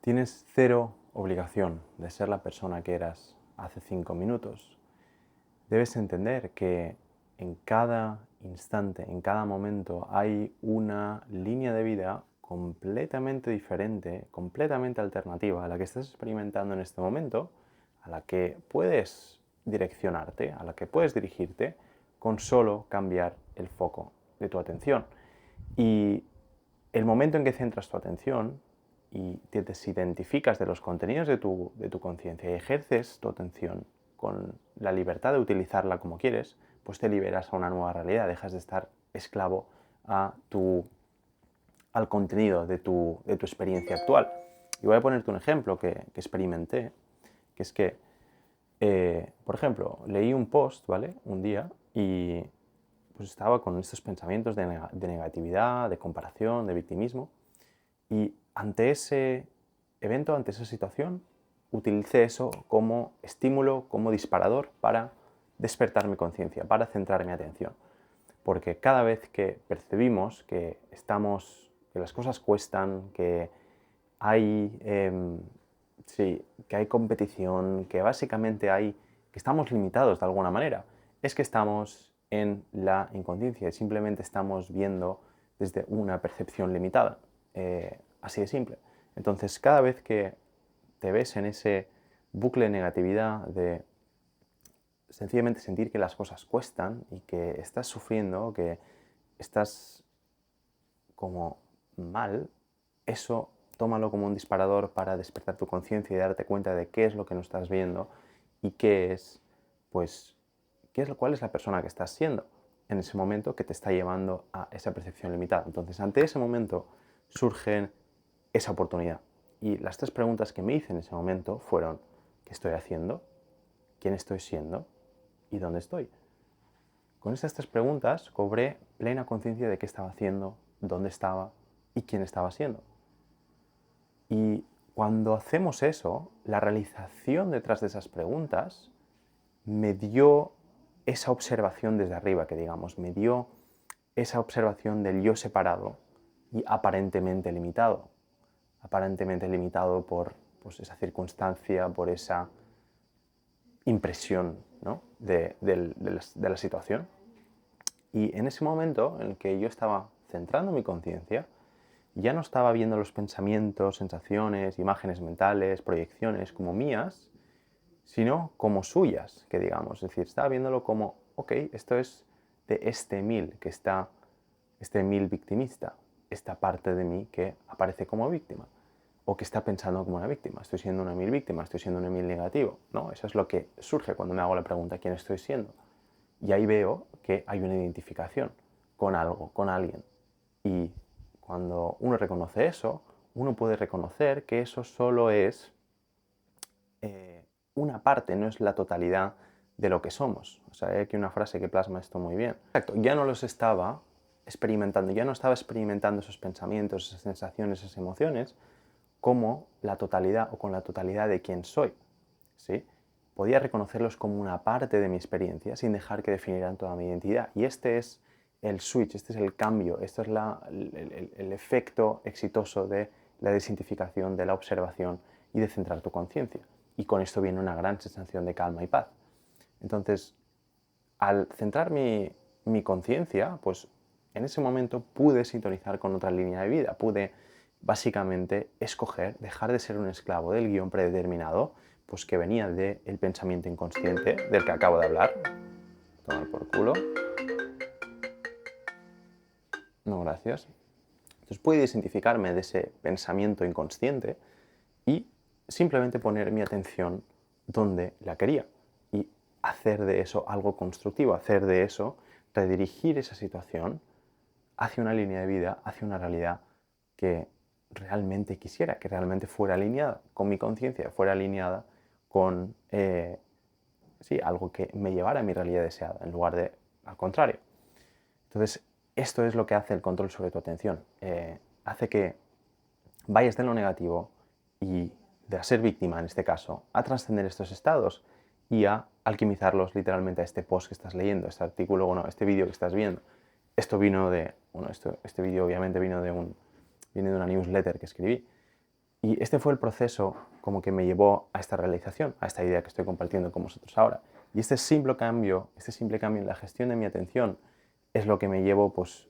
Tienes cero obligación de ser la persona que eras hace 5 minutos. Debes entender que en cada instante, en cada momento, hay una línea de vida completamente diferente, completamente alternativa a la que estás experimentando en este momento, a la que puedes direccionarte, a la que puedes dirigirte con solo cambiar el foco de tu atención. Y el momento en que centras tu atención y te desidentificas de los contenidos de tu conciencia y ejerces tu atención con la libertad de utilizarla como quieres, pues te liberas a una nueva realidad, dejas de estar esclavo al contenido de tu experiencia actual. Y voy a ponerte un ejemplo que experimenté, que es que, por ejemplo, leí un post, ¿vale? Un día y pues estaba con estos pensamientos de negatividad, de comparación, de victimismo. Y ante ese evento, ante esa situación, utilicé eso como estímulo, como disparador para despertar mi conciencia, para centrar mi atención. Porque cada vez que percibimos que que las cosas cuestan, que hay, sí, que hay competición, que básicamente que estamos limitados de alguna manera, es que estamos en la inconsciencia y simplemente estamos viendo desde una percepción limitada. Así de simple. Entonces, cada vez que te ves en ese bucle de negatividad, de sencillamente sentir que las cosas cuestan y que estás sufriendo, que estás como mal, eso tómalo como un disparador para despertar tu conciencia y darte cuenta de qué es lo que no estás viendo y pues, cuál es la persona que estás siendo en ese momento que te está llevando a esa percepción limitada. Entonces, ante ese momento surge esa oportunidad. Y las tres preguntas que me hice en ese momento fueron: ¿qué estoy haciendo? ¿Quién estoy siendo? ¿Y dónde estoy? Con estas tres preguntas cobré plena conciencia de qué estaba haciendo, dónde estaba y quién estaba siendo. Y cuando hacemos eso, la realización detrás de esas preguntas me dio esa observación desde arriba, que digamos, me dio esa observación del yo separado y aparentemente limitado por pues, esa circunstancia, por esa impresión, ¿no? de la situación. Y en ese momento en el que yo estaba centrando mi conciencia, ya no estaba viendo los pensamientos, sensaciones, imágenes mentales, proyecciones como mías, sino como suyas, que digamos. Es decir, estaba viéndolo como, ok, esto es de este mil victimista, esta parte de mí que aparece como víctima, o que está pensando como una víctima. Estoy siendo una mil víctima, estoy siendo un mil negativo. No, eso es lo que surge cuando me hago la pregunta, ¿quién estoy siendo? Y ahí veo que hay una identificación con algo, con alguien. Y cuando uno reconoce eso, uno puede reconocer que eso solo es una parte, no es la totalidad de lo que somos. O sea, hay aquí una frase que plasma esto muy bien. Exacto, ya no los estaba experimentando, ya no estaba experimentando esos pensamientos, esas sensaciones, esas emociones, como la totalidad o con la totalidad de quién soy. ¿Sí? Podía reconocerlos como una parte de mi experiencia sin dejar que definieran toda mi identidad. Y este es el switch, este es el cambio, este es el efecto exitoso de la desidentificación, de la observación y de centrar tu conciencia. Y con esto viene una gran sensación de calma y paz. Entonces, al centrar mi conciencia, pues en ese momento pude sintonizar con otra línea de vida, pude básicamente escoger dejar de ser un esclavo del guión predeterminado, pues que venía del pensamiento inconsciente del que acabo de hablar. Tomar por culo. No, gracias. Entonces pude desidentificarme de ese pensamiento inconsciente y simplemente poner mi atención donde la quería y hacer de eso algo constructivo, hacer de eso, redirigir esa situación hacia una línea de vida, hacia una realidad que realmente quisiera, que realmente fuera alineada con mi conciencia, fuera alineada con sí, algo que me llevara a mi realidad deseada, en lugar de al contrario. Entonces, esto es lo que hace el control sobre tu atención. Hace que vayas de lo negativo y de ser víctima, en este caso, a trascender estos estados y a alquimizarlos literalmente a este post que estás leyendo, este artículo, bueno, este vídeo que estás viendo. Esto vino de, bueno, este vídeo obviamente viene de una newsletter que escribí. Y este fue el proceso como que me llevó a esta realización, a esta idea que estoy compartiendo con vosotros ahora. Y este simple cambio en la gestión de mi atención es lo que me llevó pues,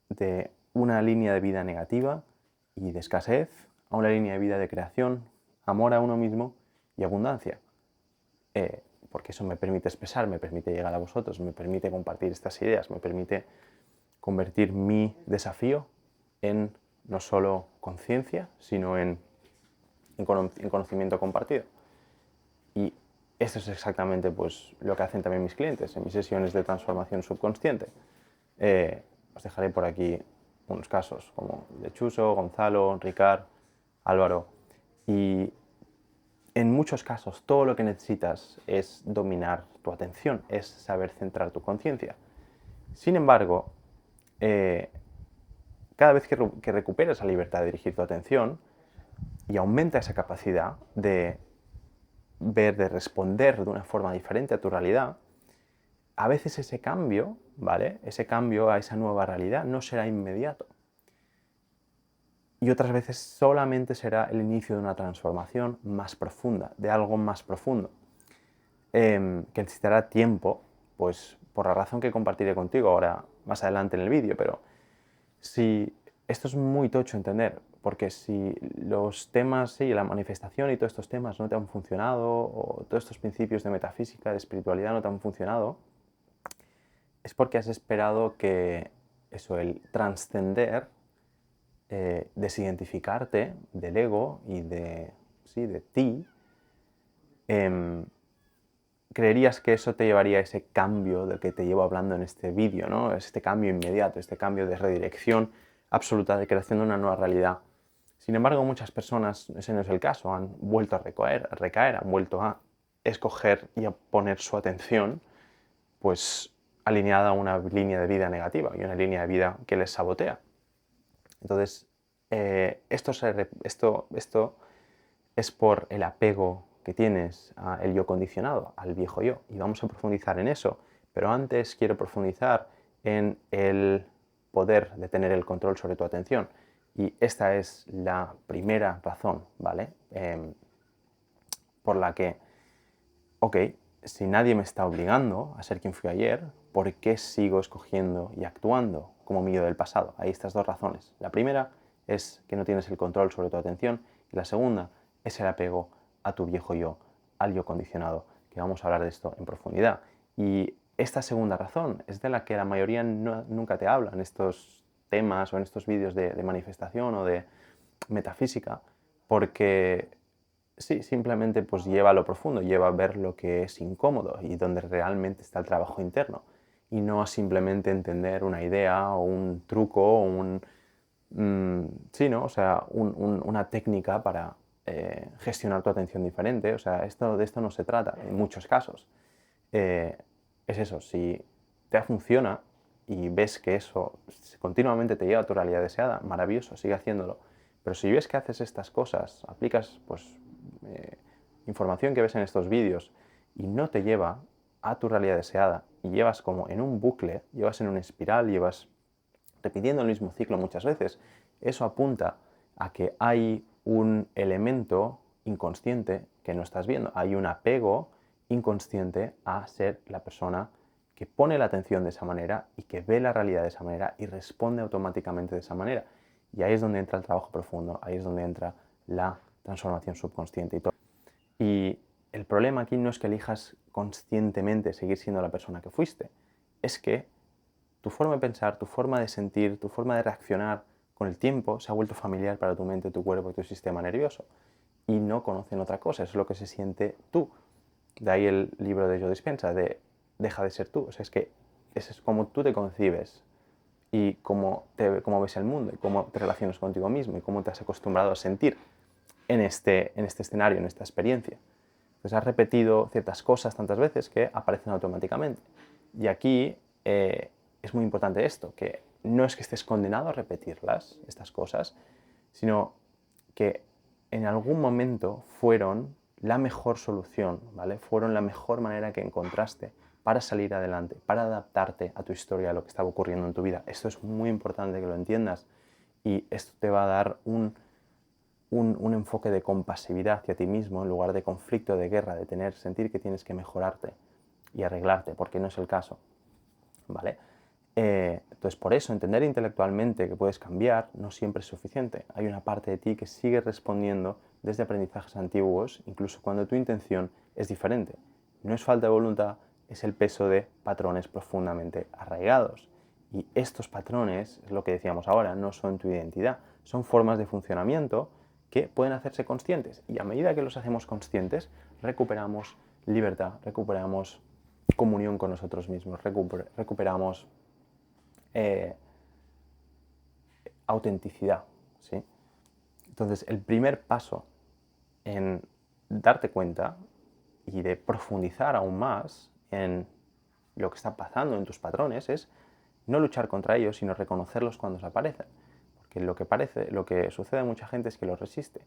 de una línea de vida negativa y de escasez a una línea de vida de creación, amor a uno mismo y abundancia. Porque eso me permite expresar, me permite llegar a vosotros, me permite compartir estas ideas, me permite convertir mi desafío en no solo conciencia, sino en conocimiento compartido. Y esto es exactamente pues, lo que hacen también mis clientes en mis sesiones de transformación subconsciente. Os dejaré por aquí unos casos como Lechuso, Gonzalo, Ricard, Álvaro. Y en muchos casos todo lo que necesitas es dominar tu atención, es saber centrar tu conciencia. Sin embargo, cada vez que recuperas la libertad de dirigir tu atención y aumenta esa capacidad de ver, de responder de una forma diferente a tu realidad, a veces ese cambio, ¿vale? Ese cambio a esa nueva realidad no será inmediato. Y otras veces solamente será el inicio de una transformación más profunda, de algo más profundo, que necesitará tiempo, pues por la razón que compartiré contigo ahora más adelante en el vídeo, pero si esto es muy tocho entender, porque si los temas, sí, la manifestación y todos estos temas no te han funcionado, o todos estos principios de metafísica, de espiritualidad no te han funcionado, es porque has esperado que eso, el trascender, desidentificarte del ego y de ti, creerías que eso te llevaría a ese cambio del que te llevo hablando en este vídeo, ¿no? Este cambio inmediato, este cambio de redirección absoluta, de creación de una nueva realidad. Sin embargo, muchas personas, ese no es el caso, han vuelto a recaer, han vuelto a escoger y a poner su atención pues alineada a una línea de vida negativa y una línea de vida que les sabotea. Entonces, esto es por el apego que tienes al yo condicionado, al viejo yo, y vamos a profundizar en eso. Pero antes quiero profundizar en el poder de tener el control sobre tu atención. Y esta es la primera razón, ¿vale? Por la que, ok, si nadie me está obligando a ser quien fui ayer, ¿por qué sigo escogiendo y actuando como mi yo del pasado? Hay estas dos razones. La primera es que no tienes el control sobre tu atención y la segunda es el apego a tu viejo yo, al yo condicionado, que vamos a hablar de esto en profundidad. Y esta segunda razón es de la que la mayoría nunca te habla en estos temas o en estos vídeos de manifestación o de metafísica, porque sí, simplemente pues lleva a lo profundo, lleva a ver lo que es incómodo y donde realmente está el trabajo interno y no a simplemente entender una idea o un truco o sí, ¿no? O sea, una técnica para gestionar tu atención diferente. O sea, de esto no se trata en muchos casos. Es eso, si te funciona y ves que eso continuamente te lleva a tu realidad deseada, maravilloso, sigue haciéndolo. Pero si ves que haces estas cosas, aplicas pues, información que ves en estos vídeos y no te lleva a tu realidad deseada y llevas como en un bucle, llevas en una espiral, llevas repitiendo el mismo ciclo muchas veces, eso apunta a que hay un elemento inconsciente que no estás viendo. Hay un apego inconsciente a ser la persona que pone la atención de esa manera y que ve la realidad de esa manera y responde automáticamente de esa manera. Y ahí es donde entra el trabajo profundo, ahí es donde entra la transformación subconsciente y todo. Y el problema aquí no es que elijas conscientemente seguir siendo la persona que fuiste, es que tu forma de pensar, tu forma de sentir, tu forma de reaccionar con el tiempo se ha vuelto familiar para tu mente, tu cuerpo y tu sistema nervioso. Y no conocen otra cosa, eso es lo que se siente tú. De ahí el libro de Joe Dispenza, de Deja de ser tú. O sea, es que eso es como tú te concibes y cómo ves el mundo y cómo te relacionas contigo mismo y cómo te has acostumbrado a sentir en este escenario, en esta experiencia. Entonces has repetido ciertas cosas tantas veces que aparecen automáticamente. Y aquí es muy importante esto, que no es que estés condenado a repetirlas, estas cosas, sino que en algún momento fueron la mejor solución, ¿vale? Fueron la mejor manera que encontraste para salir adelante, para adaptarte a tu historia, a lo que estaba ocurriendo en tu vida. Esto es muy importante que lo entiendas y esto te va a dar un enfoque de compasividad hacia ti mismo en lugar de conflicto, de guerra, de sentir que tienes que mejorarte y arreglarte, porque no es el caso, ¿vale? Entonces, por eso, entender intelectualmente que puedes cambiar no siempre es suficiente. Hay una parte de ti que sigue respondiendo desde aprendizajes antiguos, incluso cuando tu intención es diferente. No es falta de voluntad, es el peso de patrones profundamente arraigados. Y estos patrones, es lo que decíamos ahora, no son tu identidad, son formas de funcionamiento que pueden hacerse conscientes. Y a medida que los hacemos conscientes, recuperamos libertad, recuperamos comunión con nosotros mismos, recuperamos autenticidad, ¿sí? Entonces, el primer paso en darte cuenta y de profundizar aún más en lo que está pasando en tus patrones es no luchar contra ellos, sino reconocerlos cuando se aparecen. Porque lo que sucede a mucha gente es que los resiste.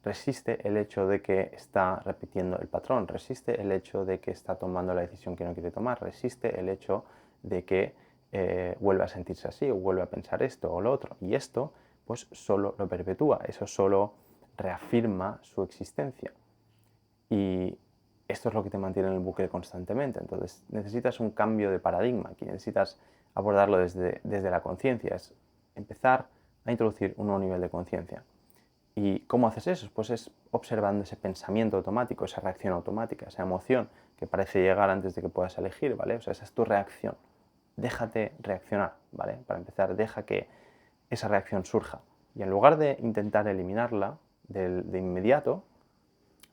Resiste el hecho de que está repitiendo el patrón, resiste el hecho de que está tomando la decisión que no quiere tomar, resiste el hecho de que vuelve a sentirse así o vuelve a pensar esto o lo otro. Y esto pues solo lo perpetúa, eso solo reafirma su existencia. Y esto es lo que te mantiene en el bucle constantemente. Entonces necesitas un cambio de paradigma, aquí necesitas abordarlo desde la conciencia, es empezar a introducir un nuevo nivel de conciencia. ¿Y cómo haces eso? Pues es observando ese pensamiento automático, esa reacción automática, esa emoción que parece llegar antes de que puedas elegir, ¿vale? O sea, esa es tu reacción. Déjate reaccionar, ¿vale? Para empezar, deja que esa reacción surja. Y en lugar de intentar eliminarla de inmediato,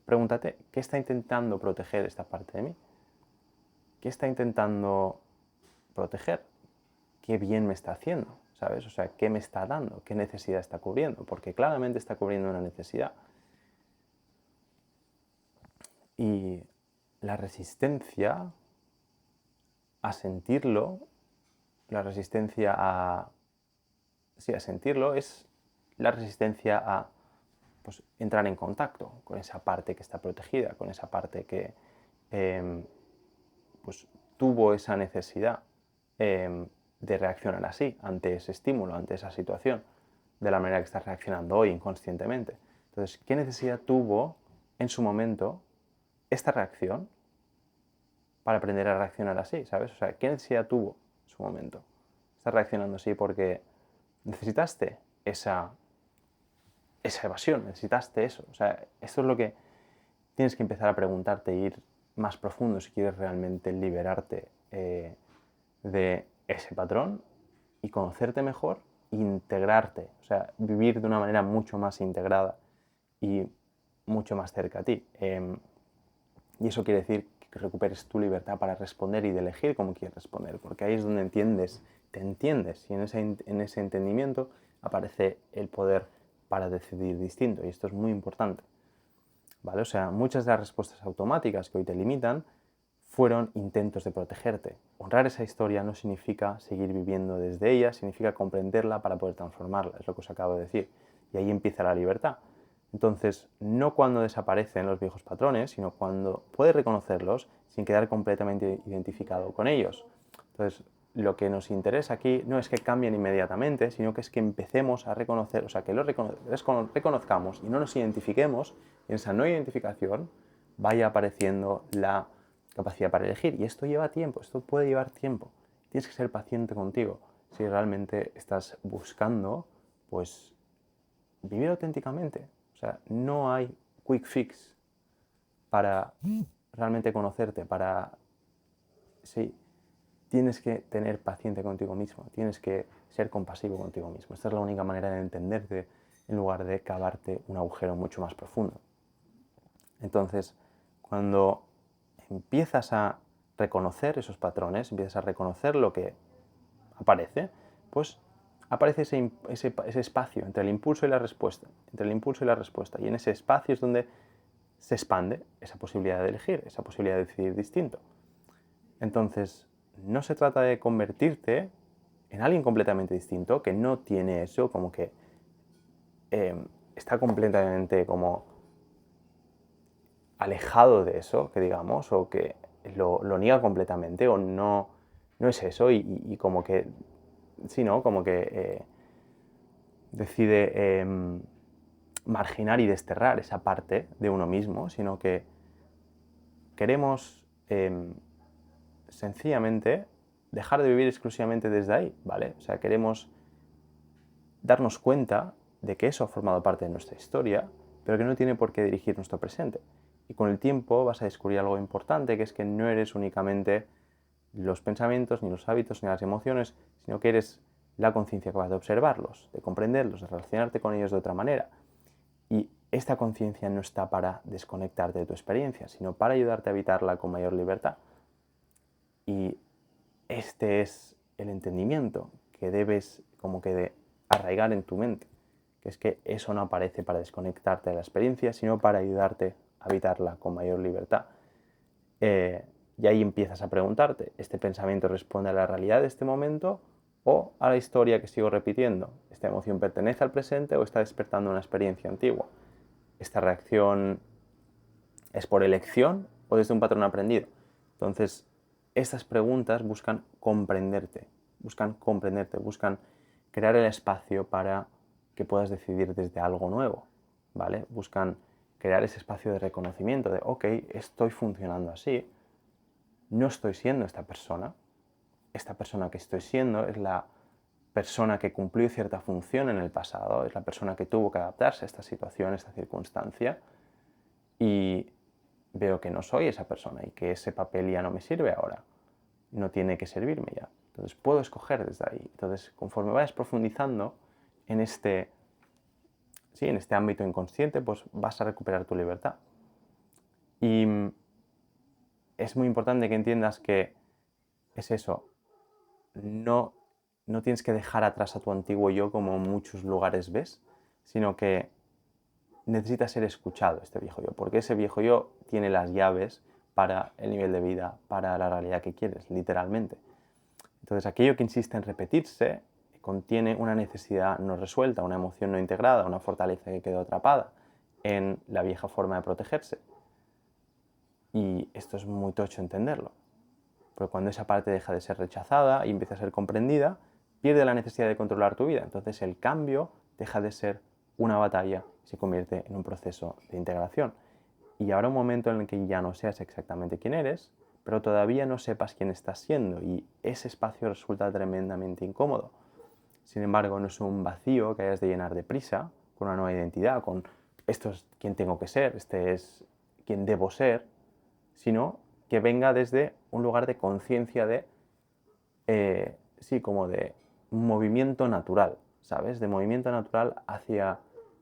pregúntate, ¿qué está intentando proteger esta parte de mí? ¿Qué está intentando proteger? ¿Qué bien me está haciendo? ¿Sabes? O sea, ¿qué me está dando? ¿Qué necesidad está cubriendo? Porque claramente está cubriendo una necesidad. Y la resistencia a sentirlo, la resistencia a sentirlo es la resistencia a pues, entrar en contacto con esa parte que está protegida, con esa parte que pues, tuvo esa necesidad de reaccionar así ante ese estímulo, ante esa situación, de la manera que estás reaccionando hoy inconscientemente. Entonces, ¿qué necesidad tuvo en su momento esta reacción para aprender a reaccionar así, ¿sabes? O sea, ¿qué necesidad tuvo en su momento? Estás reaccionando así porque necesitaste esa evasión, necesitaste eso. O sea, esto es lo que tienes que empezar a preguntarte e ir más profundo si quieres realmente liberarte de ese patrón y conocerte mejor, integrarte, o sea, vivir de una manera mucho más integrada y mucho más cerca a ti. Y eso quiere decir que recuperes tu libertad para responder y de elegir cómo quieres responder, porque ahí es donde te entiendes, y en ese entendimiento aparece el poder para decidir distinto, y esto es muy importante. ¿Vale? O sea, muchas de las respuestas automáticas que hoy te limitan fueron intentos de protegerte. Honrar esa historia no significa seguir viviendo desde ella, significa comprenderla para poder transformarla, es lo que os acabo de decir. Y ahí empieza la libertad. Entonces, no cuando desaparecen los viejos patrones, sino cuando puedes reconocerlos sin quedar completamente identificado con ellos. Entonces, lo que nos interesa aquí no es que cambien inmediatamente, sino que es que empecemos a reconocer, o sea, que los reconozcamos y no nos identifiquemos, y en esa no identificación vaya apareciendo la capacidad para elegir. Y esto lleva tiempo, esto puede llevar tiempo. Tienes que ser paciente contigo si realmente estás buscando, pues, vivir auténticamente. O sea, no hay quick fix para realmente conocerte, para... Sí, tienes que tener paciencia contigo mismo, tienes que ser compasivo contigo mismo. Esta es la única manera de entenderte en lugar de cavarte un agujero mucho más profundo. Entonces, cuando empiezas a reconocer esos patrones, empiezas a reconocer lo que aparece, pues aparece ese espacio entre el impulso y la respuesta, entre el impulso y la respuesta. Y en ese espacio es donde se expande esa posibilidad de elegir, esa posibilidad de decidir distinto. Entonces, no se trata de convertirte en alguien completamente distinto, que no tiene eso, como que está completamente como alejado de eso, que digamos, o que lo niega completamente, o no es eso, y como que, sí, ¿no? Como que decide marginar y desterrar esa parte de uno mismo, sino que queremos sencillamente dejar de vivir exclusivamente desde ahí, ¿vale? O sea, queremos darnos cuenta de que eso ha formado parte de nuestra historia, pero que no tiene por qué dirigir nuestro presente. Y con el tiempo vas a descubrir algo importante, que es que no eres únicamente los pensamientos, ni los hábitos, ni las emociones, sino que eres la conciencia capaz de observarlos, de comprenderlos, de relacionarte con ellos de otra manera. Y esta conciencia no está para desconectarte de tu experiencia, sino para ayudarte a evitarla con mayor libertad. Y este es el entendimiento que debes como que de arraigar en tu mente, que es que eso no aparece para desconectarte de la experiencia, sino para ayudarte a evitarla con mayor libertad. Y ahí empiezas a preguntarte, ¿este pensamiento responde a la realidad de este momento o a la historia que sigo repitiendo? ¿Esta emoción pertenece al presente o está despertando una experiencia antigua? ¿Esta reacción es por elección o desde un patrón aprendido? Entonces, estas preguntas buscan comprenderte, buscan crear el espacio para que puedas decidir desde algo nuevo, ¿vale? Buscan crear ese espacio de reconocimiento de, ok, estoy funcionando así, no estoy siendo esta persona que estoy siendo es la persona que cumplió cierta función en el pasado, es la persona que tuvo que adaptarse a esta situación, a esta circunstancia, y veo que no soy esa persona y que ese papel ya no me sirve ahora, no tiene que servirme ya. Entonces puedo escoger desde ahí. Entonces, conforme vayas profundizando en este ámbito inconsciente, pues vas a recuperar tu libertad. Y es muy importante que entiendas que es eso, no, no tienes que dejar atrás a tu antiguo yo como en muchos lugares ves, sino que necesita ser escuchado este viejo yo, porque ese viejo yo tiene las llaves para el nivel de vida, para la realidad que quieres, literalmente. Entonces, aquello que insiste en repetirse contiene una necesidad no resuelta, una emoción no integrada, una fortaleza que quedó atrapada en la vieja forma de protegerse. Y esto es muy tocho entenderlo, porque cuando esa parte deja de ser rechazada y empieza a ser comprendida, pierde la necesidad de controlar tu vida. Entonces el cambio deja de ser una batalla y se convierte en un proceso de integración. Y habrá un momento en el que ya no seas exactamente quién eres, pero todavía no sepas quién estás siendo y ese espacio resulta tremendamente incómodo. Sin embargo, no es un vacío que hayas de llenar de prisa con una nueva identidad, con esto es quién tengo que ser, este es quién debo ser, sino que venga desde un lugar de conciencia de, sí, como de un movimiento natural, ¿sabes? De movimiento natural hacia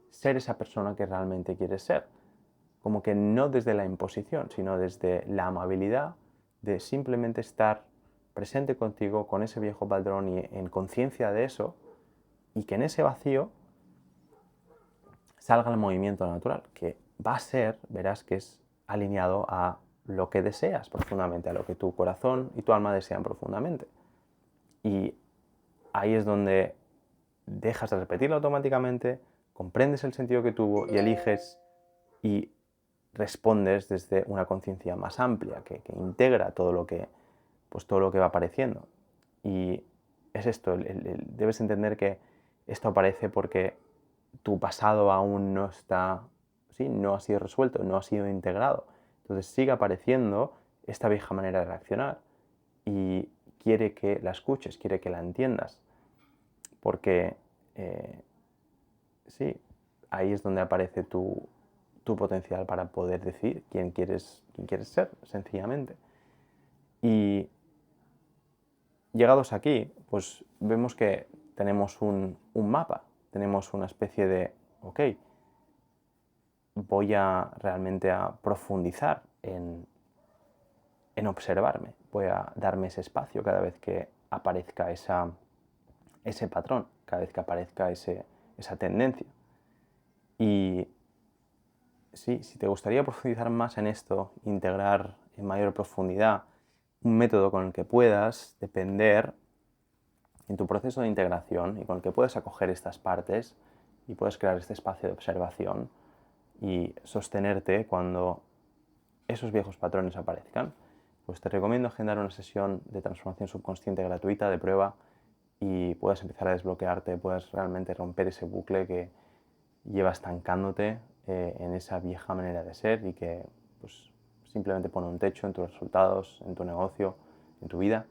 ser esa persona que realmente quieres ser. Como que no desde la imposición, sino desde la amabilidad de simplemente estar presente contigo con ese viejo patrón y en conciencia de eso, y que en ese vacío salga el movimiento natural, que va a ser, verás que es alineado a lo que deseas profundamente, a lo que tu corazón y tu alma desean profundamente. Y ahí es donde dejas de repetirlo automáticamente, comprendes el sentido que tuvo y eliges y respondes desde una conciencia más amplia, que integra pues todo lo que va apareciendo. Y es esto, debes entender que esto aparece porque tu pasado aún no está, ¿sí? No ha sido resuelto, no ha sido integrado. Entonces sigue apareciendo esta vieja manera de reaccionar y quiere que la escuches, quiere que la entiendas, porque sí, ahí es donde aparece tu potencial para poder decir quién quieres ser, sencillamente. Y llegados aquí, pues vemos que tenemos un mapa, tenemos una especie de, ok, voy a realmente a profundizar en observarme, voy a darme ese espacio cada vez que aparezca ese patrón, cada vez que aparezca esa tendencia. Y sí, si te gustaría profundizar más en esto, integrar en mayor profundidad un método con el que puedas depender en tu proceso de integración y con el que puedes acoger estas partes y puedes crear este espacio de observación y sostenerte cuando esos viejos patrones aparezcan, pues te recomiendo agendar una sesión de transformación subconsciente gratuita de prueba y puedas empezar a desbloquearte, puedas realmente romper ese bucle que lleva estancándote en esa vieja manera de ser y que pues, simplemente pone un techo en tus resultados, en tu negocio, en tu vida.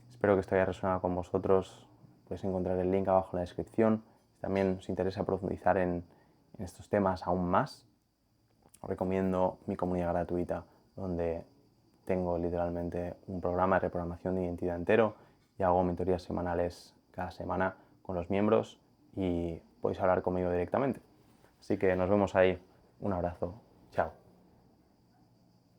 Espero que esto haya resonado con vosotros. Podéis encontrar el link abajo en la descripción. Si también os interesa profundizar en estos temas aún más, os recomiendo mi comunidad gratuita, donde tengo literalmente un programa de reprogramación de identidad entero y hago mentorías semanales cada semana con los miembros y podéis hablar conmigo directamente. Así que nos vemos ahí. Un abrazo.